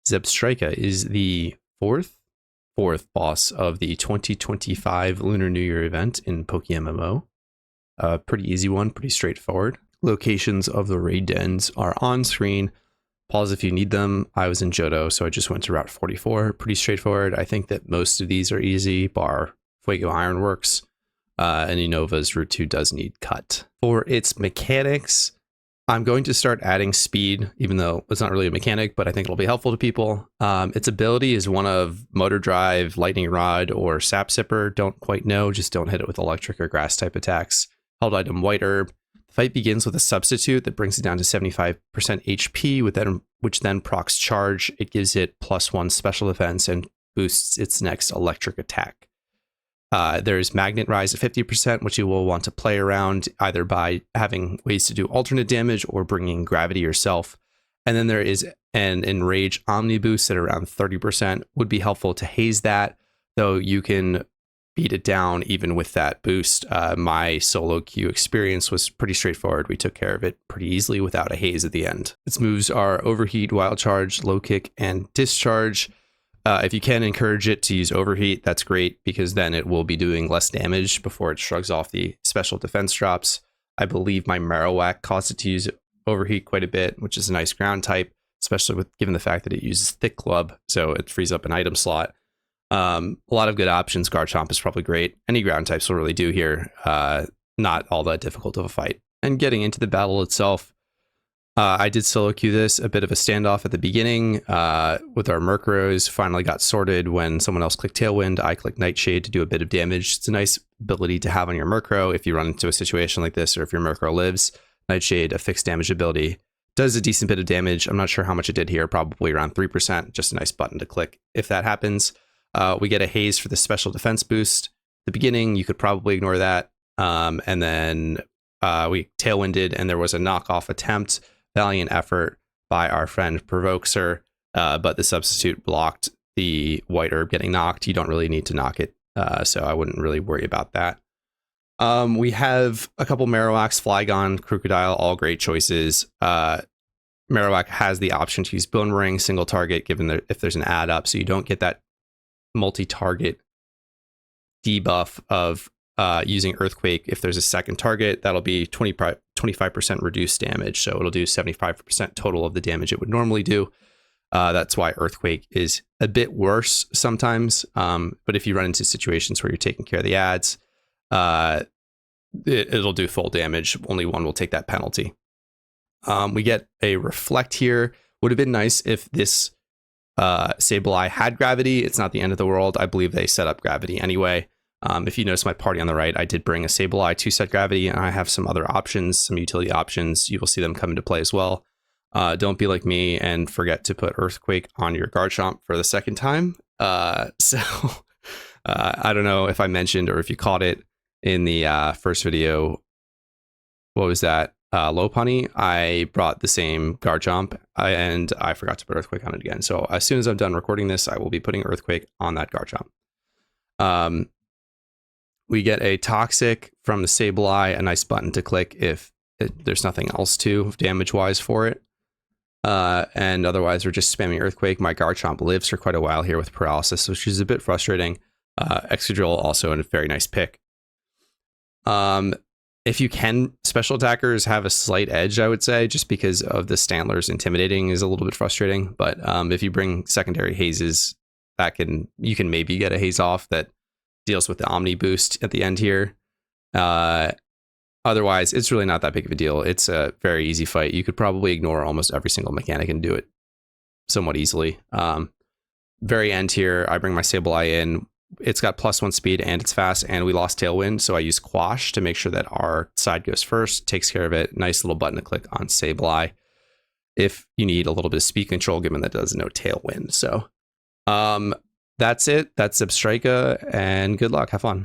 Zebstrika is the fourth boss of the 2025 Lunar New Year event in PokeMMO. Pretty easy one, pretty straightforward. Locations of the raid dens are on screen. Pause if you need them. I was in Johto, so I just went to Route 44. Pretty straightforward. I think that most of these are easy, bar Fuego Ironworks. And Unova's Route 2 does need cut. For its mechanics, I'm going to start adding speed, even though it's not really a mechanic, but I think it'll be helpful to people. Its ability is one of Motor Drive, Lightning Rod, or Sap Sipper. Don't quite know, just don't hit it with electric or grass type attacks. Held item White Herb. The fight begins with a substitute that brings it down to 75% HP, which then procs charge. It gives it +1 special defense and boosts its next electric attack. There's Magnet Rise at 50%, which you will want to play around either by having ways to do alternate damage or bringing gravity yourself. And then there is an Enrage Omni boost at around 30%. Would be helpful to haze that, though you can beat it down even with that boost. My solo queue experience was pretty straightforward. We took care of it pretty easily without a haze at the end. Its moves are Overheat, Wild Charge, Low Kick, and Discharge. If you can encourage it to use Overheat, that's great, because then it will be doing less damage before it shrugs off the special defense drops. I believe my Marowak caused it to use Overheat quite a bit, which is a nice ground type, especially given the fact that it uses Thick Club, so it frees up an item slot. A lot of good options. Garchomp is probably great. Any ground types will really do here. Not all that difficult of a fight. And getting into the battle itself, I did solo queue this, a bit of a standoff at the beginning with our Murkrows. Finally got sorted when someone else clicked Tailwind. I clicked Nightshade to do a bit of damage. It's a nice ability to have on your Murkrow if you run into a situation like this, or if your Murkrow lives. Nightshade, a fixed damage ability, does a decent bit of damage. I'm not sure how much it did here, probably around 3%. Just a nice button to click if that happens. We get a haze for the special defense boost. At the beginning, you could probably ignore that. And then we tailwinded, and there was a knockoff attempt. Valiant effort by our friend Provokesir, but the substitute blocked the White Herb getting knocked. You don't really need to knock it, so I wouldn't really worry about that. We have a couple Marowaks, Flygon, Crocodile, all great choices. Marowak has the option to use Bone Ring, single target, given that if there's an add up, so you don't get that multi-target debuff of using Earthquake. If there's a second target, that'll be 25% reduced damage, so it'll do 75% total of the damage it would normally do. That's why Earthquake is a bit worse sometimes, but if you run into situations where you're taking care of the adds, it'll do full damage. Only one will take that penalty. We get a Reflect here. Would have been nice if this Sableye had gravity. It's not the end of the world. I believe they set up gravity anyway. If you notice my party on the right, I did bring a Sableye to set gravity, and I have some other options, some utility options. You will see them come into play as well. Don't be like me and forget to put Earthquake on your Garchomp for the second time. I don't know if I mentioned or if you caught it in the first video. What was that? Lopunny. I brought the same Garchomp and I forgot to put Earthquake on it again. So as soon as I'm done recording this, I will be putting Earthquake on that Garchomp. We get a Toxic from the Sableye, a nice button to click if there's nothing else to damage-wise for it. And otherwise, we're just spamming Earthquake. My Garchomp lives for quite a while here with Paralysis, which is a bit frustrating. Excadrill also a very nice pick. If you can, special attackers have a slight edge, I would say, just because of the Stantler's intimidating is a little bit frustrating. But if you bring secondary hazes, you can maybe get a haze off that deals with the Omni boost at the end here. Otherwise, it's really not that big of a deal. It's a very easy fight. You could probably ignore almost every single mechanic and do it somewhat easily. Very end here, I bring my Sableye in. It's got +1 speed and it's fast, and we lost Tailwind, so I use Quash to make sure that our side goes first, takes care of it. Nice little button to click on Sableye if you need a little bit of speed control, given that it does no Tailwind. So that's it. That's Zebstrika, and good luck. Have fun.